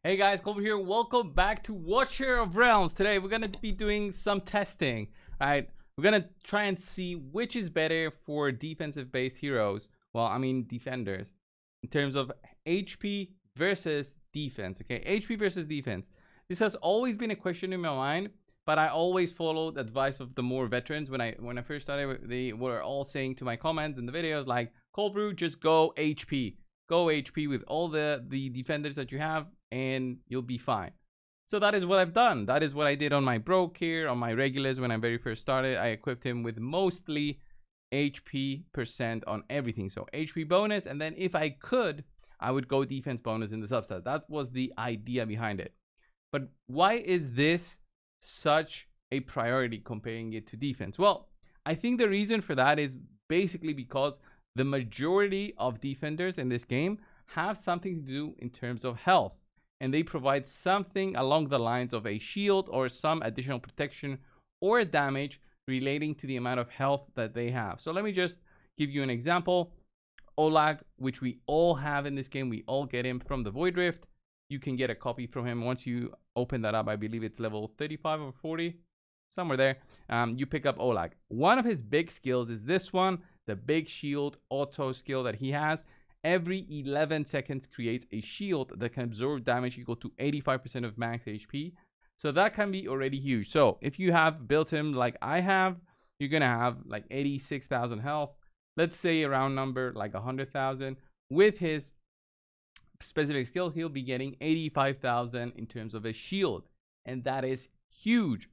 Hey guys, Colby here. Welcome back to Watcher of Realms. Today we're gonna be doing some testing. Alright, we're gonna try and see which is better for defensive-based heroes. Well, I mean defenders, in terms of HP versus defense. Okay, HP versus defense. This has always been a question in my mind, but I always followed the advice of the more veterans. When I first started, they were all saying to my comments in the videos like, "Cold Brew, just go HP." Go HP with all the defenders that you have and you'll be fine. So that is what I've done. That is what I did on my broke here, on my regulars when I very first started. I equipped him with mostly HP percent on everything. So HP bonus, and then if I could, I would go defense bonus in the subset. That was the idea behind it. But why is this such a priority comparing it to defense? Well, I think the reason for that is basically because the majority of defenders in this game have something to do in terms of health, and they provide something along the lines of a shield or some additional protection or damage relating to the amount of health that they have. So let me just give you an example. Olag, which we all have in this game, we all get him from the Void Rift. You can get a copy from him once you open that up. I believe it's level 35 or 40, somewhere there. You pick up Olag. One of his big skills is this one, the big shield auto skill that he has. Every 11 seconds creates a shield that can absorb damage equal to 85% of max HP. So that can be already huge. So if you have built him like I have, you're gonna have like 86,000 health. Let's say a round number like 100,000. With his specific skill, he'll be getting 85,000 in terms of a shield, and that is huge.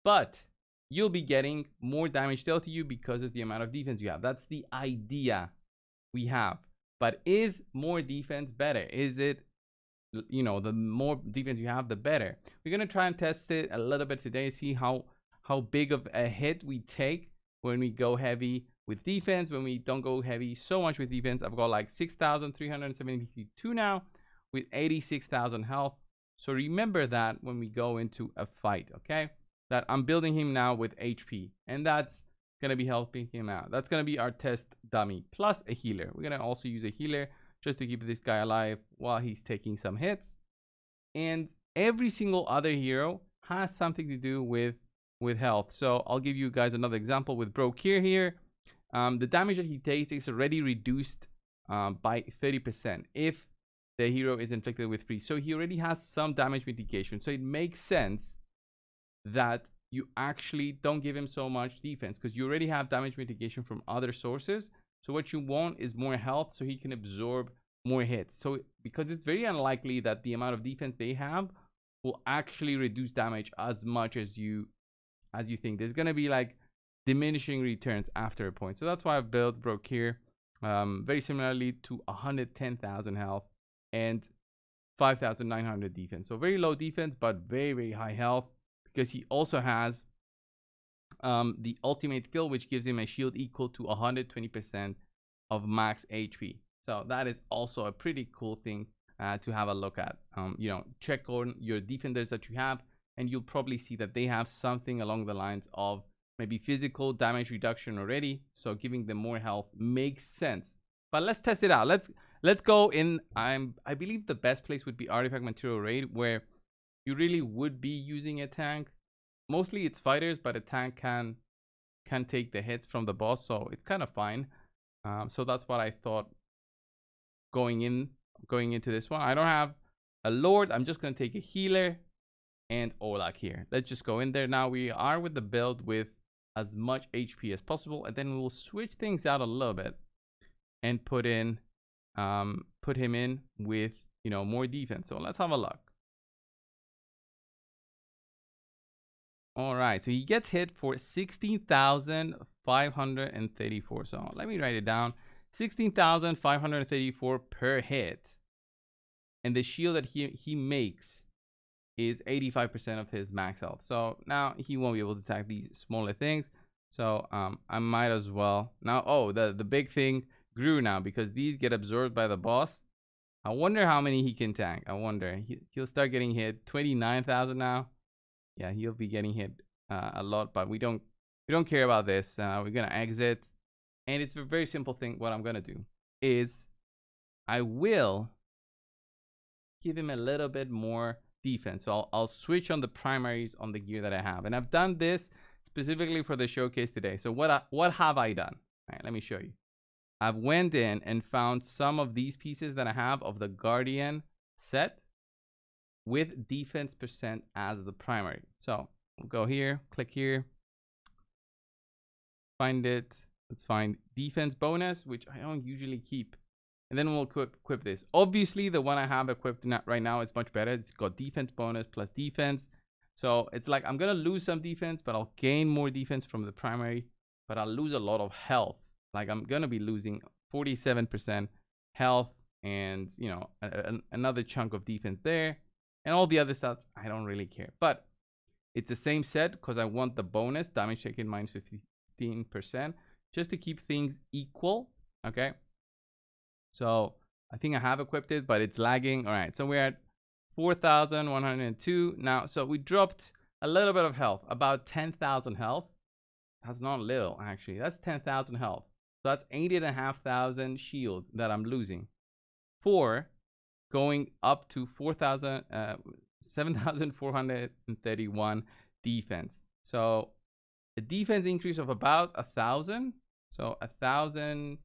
But you'll be getting more damage dealt to you because of the amount of defense you have. That's the idea we have. But is more defense better? Is it, you know, the more defense you have, the better? We're gonna try and test it a little bit today, see how big of a hit we take when we go heavy with defense, when we don't go heavy so much with defense. I've got like 6,372 now with 86,000 health. So remember that when we go into a fight, okay? That I'm building him now with HP, and that's gonna be helping him out. That's gonna be our test dummy plus a healer. We're gonna also use a healer just to keep this guy alive while he's taking some hits. And every single other hero has something to do with health. So I'll give you guys another example with Brokir here. The damage that he takes is already reduced by 30% if the hero is inflicted with freeze. So he already has some damage mitigation. So it makes sense that you actually don't give him so much defense because you already have damage mitigation from other sources. So what you want is more health so he can absorb more hits. So because it's very unlikely that the amount of defense they have will actually reduce damage as much as you think. There's gonna be like diminishing returns after a point. So that's why I've built Broke here very similarly to 110,000 health and 5,900 defense. So very low defense but very high health, because he also has the ultimate skill, which gives him a shield equal to 120% of max HP. So that is also a pretty cool thing to have a look at. You know, check on your defenders that you have, and you'll probably see that they have something along the lines of maybe physical damage reduction already. So giving them more health makes sense. But let's test it out. Let's go in. I believe the best place would be Artifact Material Raid, where you really would be using a tank. Mostly it's fighters, but a tank can take the hits from the boss, so it's kind of fine. So that's what I thought going into this one. I don't have a Lord. I'm just gonna take a healer and Olag here. Let's just go in there. Now we are with the build with as much HP as possible, and then we'll switch things out a little bit and put him in with, you know, more defense. So let's have a look. All right, so he gets hit for 16,534. So let me write it down. 16,534 per hit. And the shield that he makes is 85% of his max health. So now he won't be able to attack these smaller things. So I might as well. Now, oh, the big thing grew now because these get absorbed by the boss. I wonder how many he can tank. I wonder. He'll start getting hit. 29,000 now. Yeah, he'll be getting hit a lot, but we don't care about this. We're gonna exit, and it's a very simple thing. What I'm gonna do is I will give him a little bit more defense. So I'll switch on the primaries on the gear that I have. And I've done this specifically for the showcase today. So what have I done? All right, let me show you. I've went in and found some of these pieces that I have of the Guardian set with defense percent as the primary. So we'll go here, click here, find it. Let's find defense bonus, which I don't usually keep. And then we'll equip this. Obviously, the one I have equipped right now is much better. It's got defense bonus plus defense. So it's like I'm going to lose some defense, but I'll gain more defense from the primary. But I'll lose a lot of health. Like I'm going to be losing 47% health and, you know, another chunk of defense there. And all the other stats, I don't really care. But it's the same set because I want the bonus, damage taken minus 15%, just to keep things equal. Okay. So I think I have equipped it, but it's lagging. All right. So we're at 4,102 now. So we dropped a little bit of health, about 10,000 health. That's not little, actually. That's 10,000 health. So that's 8,500 shield that I'm losing for going up to 7,431 defense. So a defense increase of about 1,000. So 1,000,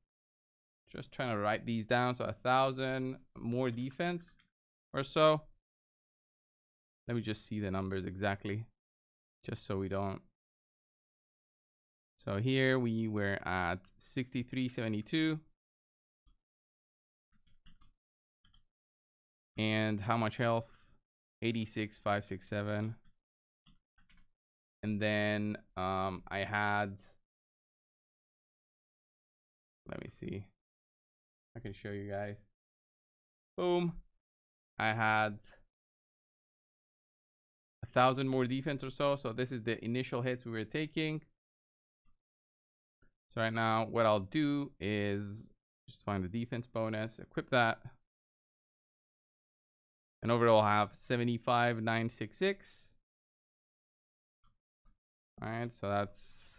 just trying to write these down. So 1,000 more defense or so. Let me just see the numbers exactly, just so we don't. So here we were at 6372. And how much health? 86,567. And then I had, let me see. I can show you guys. Boom. I had 1,000 more defense or so. So this is the initial hits we were taking. So right now, what I'll do is just find the defense bonus, equip that. And overall, I have 75,966. All right, so that's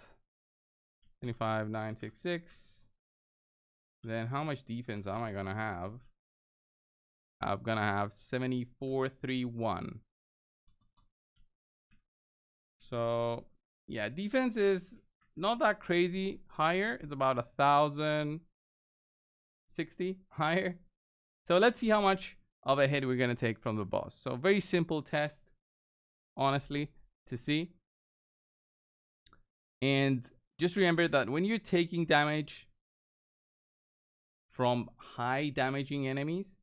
75,966. Then how much defense am I gonna have? I'm gonna have 74,331. So yeah, defense is not that crazy higher. It's about 1,060 higher. So let's see how much of a hit we're gonna take from the boss. So very simple test, honestly, to see. And just remember that when you're taking damage from high damaging enemies,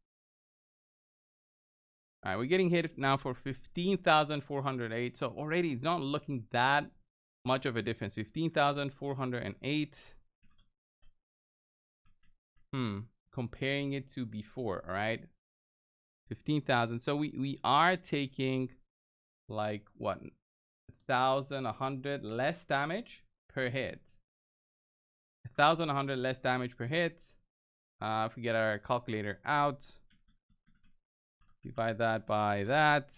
all right, we're getting hit now for 15,408. So already it's not looking that much of a difference. 15,408. Comparing it to before, all right? 15,000. So we are taking like what, 1,100 less damage per hit. 1,100 less damage per hit. If we get our calculator out, divide that by that.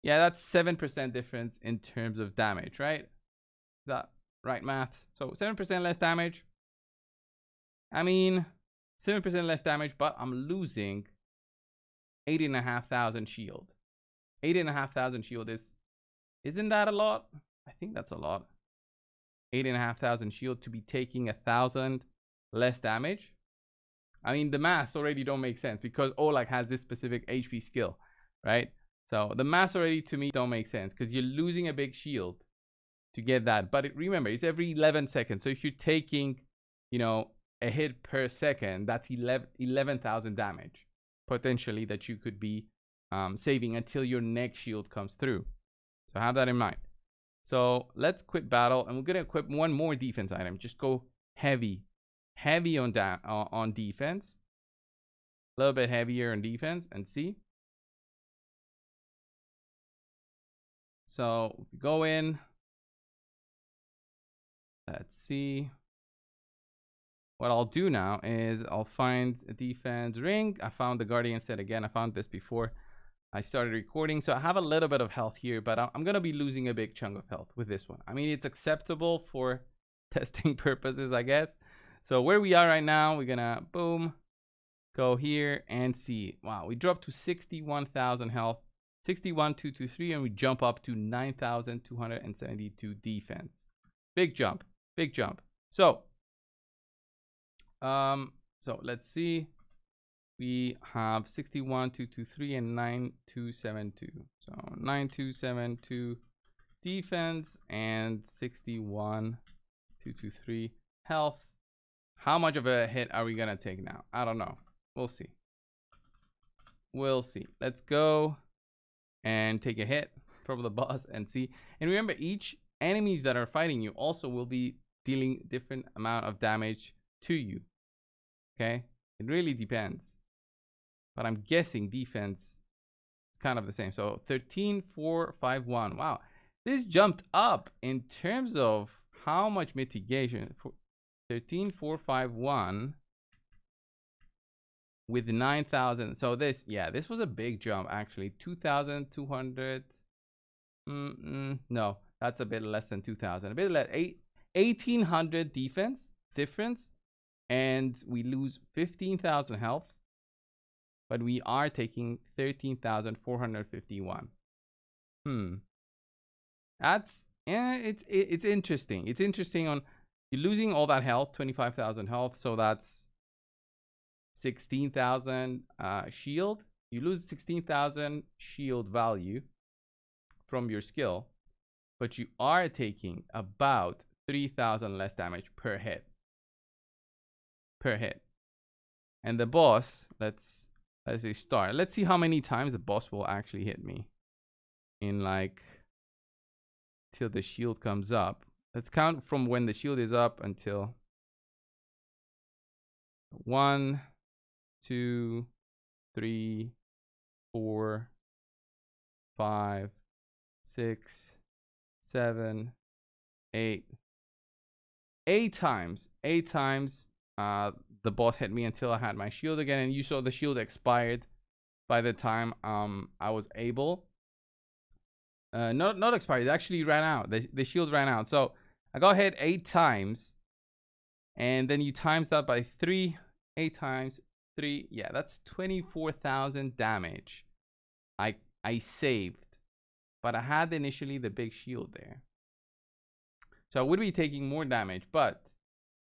Yeah, that's 7% difference in terms of damage, right? Is that right maths? So 7% less damage. I mean, 7% less damage, but I'm losing 8,500 shield. 8,500 shield isn't that a lot? I think that's a lot. 8,500 shield to be taking 1,000 less damage. I mean, the maths already don't make sense because Oleg has this specific HP skill, right? So the maths already to me don't make sense because you're losing a big shield to get that. But remember, it's every 11 seconds. So if you're taking, you know, a hit per second, that's 11,000 damage potentially that you could be saving until your next shield comes through. So have that in mind. So let's quit battle, and we're gonna equip one more defense item. Just go heavy on defense, a little bit heavier on defense, and see. So go in. Let's see. What I'll do now is I'll find a defense ring. I found the Guardian set again. I found this before I started recording. So I have a little bit of health here, but I'm going to be losing a big chunk of health with this one. I mean, it's acceptable for testing purposes, I guess. So where we are right now, we're going to boom, go here and see. Wow, we dropped to 61,000 health, 61,223, and we jump up to 9,272 defense. Big jump, big jump. So let's see. We have 61,223 and 9,272. So 9,272 defense and 61,223 health. How much of a hit are we gonna take now? I don't know. We'll see. We'll see. Let's go and take a hit from the boss and see. And remember, each enemies that are fighting you also will be dealing different amount of damage to you. Okay? It really depends. But I'm guessing defense is kind of the same. So 13,451. Wow. This jumped up in terms of how much mitigation. 13,451 with 9,000. So this was a big jump actually. 2,200. No, that's a bit less than 2,000. A bit less. 1,800 defense difference, and we lose 15,000 health. But we are taking 13,451. That's it's interesting. It's interesting on you're losing all that health, 25,000 health, so that's 16,000 shield. You lose 16,000 shield value from your skill, but you are taking about 3,000 less damage per hit. And the boss, let's say start. Let's see how many times the boss will actually hit me in like till the shield comes up. Let's count from when the shield is up until 1, 2, 3, 4, 5, 6, 7, 8. 8 times. 8 times the boss hit me until I had my shield again, and you saw the shield expired by the time I was able. Not expired, it actually ran out. The shield ran out. So I got hit 8 times, and then you times that by 3. 8 times 3, yeah, that's 24,000 damage I saved, but I had initially the big shield there, so I would be taking more damage, but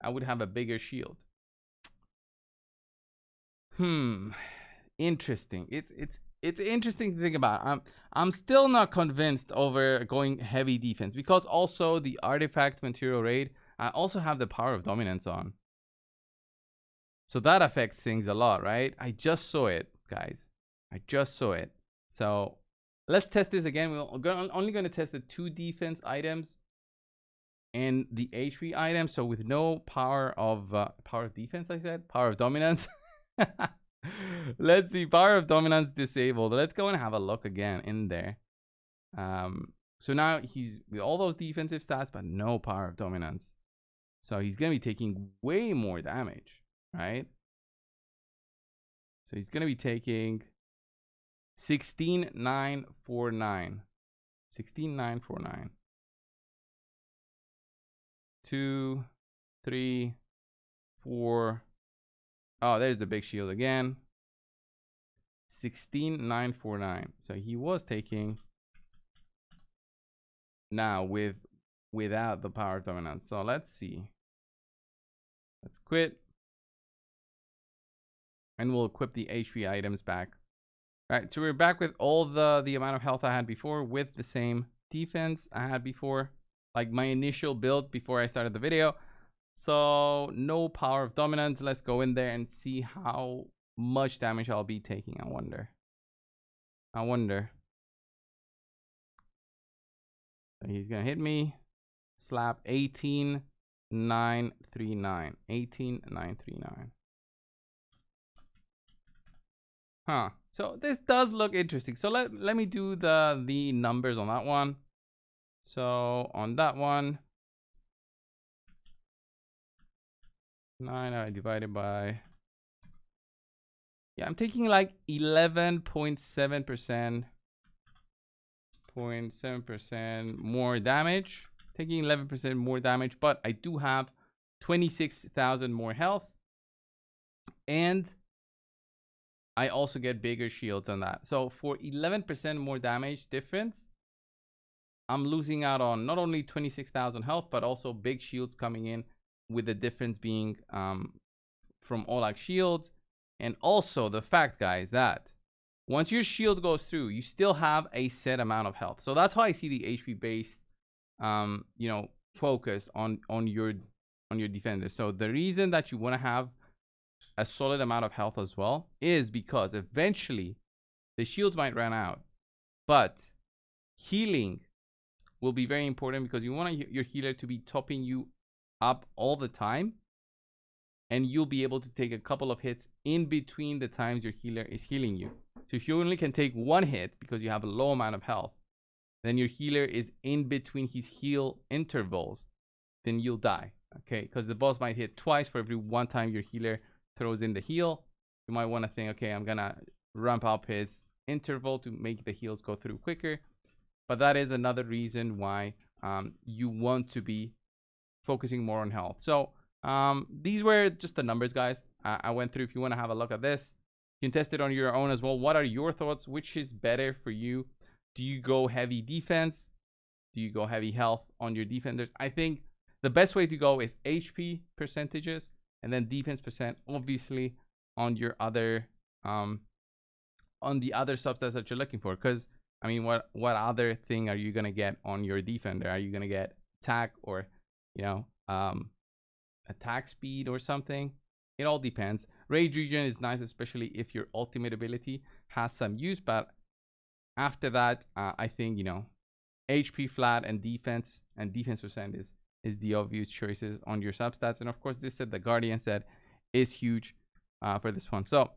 I would have a bigger shield. Interesting. It's interesting to think about. I'm still not convinced over going heavy defense, because also the artifact material raid, I also have the power of dominance on, so that affects things a lot, right? I just saw it, guys. I just saw it. So let's test this again. We're only going to test the 2 defense items and the HP item. So with no power of defense, I said power of dominance. Let's see, power of dominance disabled. Let's go and have a look again in there. So now he's with all those defensive stats, but no power of dominance. So he's going to be taking way more damage, right? So he's going to be taking 16,949. 16,949. 2, 3, 4. Oh, there's the big shield again. 16,949. So he was taking now without the power dominance. So let's see. Let's quit. And we'll equip the HP items back. All right, so we're back with all the amount of health I had before, with the same defense I had before, like my initial build before I started the video. So no power of dominance. Let's go in there and see how much damage I'll be taking. I wonder. So he's gonna hit me. Slap 18,939. 18,939. Huh. So this does look interesting. So let me do the numbers on that one. So on that one, 9 divided by, yeah, I'm taking like 11.7% more damage. Taking 11% more damage, but I do have 26,000 more health, and I also get bigger shields on that. So for 11% more damage difference, I'm losing out on not only 26,000 health, but also big shields coming in, with the difference being from Olag shields. And also the fact, guys, that once your shield goes through, you still have a set amount of health. So that's how I see the HP based, you know, focused on your defenders. So the reason that you want to have a solid amount of health as well is because eventually the shields might run out, but healing will be very important, because you want your healer to be topping you up all the time, and you'll be able to take a couple of hits in between the times your healer is healing you. So if you only can take one hit because you have a low amount of health, then your healer is in between his heal intervals, then you'll die. Okay, because the boss might hit twice for every one time your healer throws in the heal. You might want to think, okay, I'm gonna ramp up his interval to make the heals go through quicker. But that is another reason why you want to be focusing more on health. So these were just the numbers, guys. I went through. If you want to have a look at this, you can test it on your own as well. What are your thoughts? Which is better for you? Do you go heavy defense? Do you go heavy health on your defenders? I think the best way to go is HP percentages, and then defense percent, obviously, on your other on the other substats that you're looking for. Because I mean, what other thing are you gonna get on your defender? Are you gonna get attack, or, you know, attack speed or something? It all depends. Rage regen is nice, especially if your ultimate ability has some use, but after that, I think, you know, HP flat and defense percent is the obvious choices on your substats. And of course, this set, the Guardian set, is huge for this one. So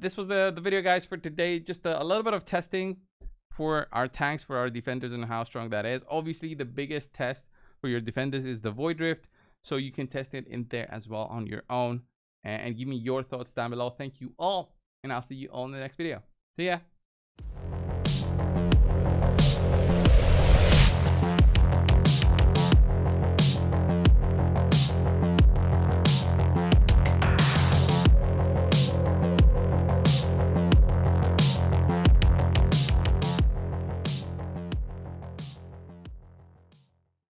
this was the video, guys, for today. Just a little bit of testing for our tanks, for our defenders, and how strong that is. Obviously, the biggest test for your defenders is the Void Rift, so you can test it in there as well on your own, and give me your thoughts down below. Thank you all, and I'll see you all in the next video. See ya.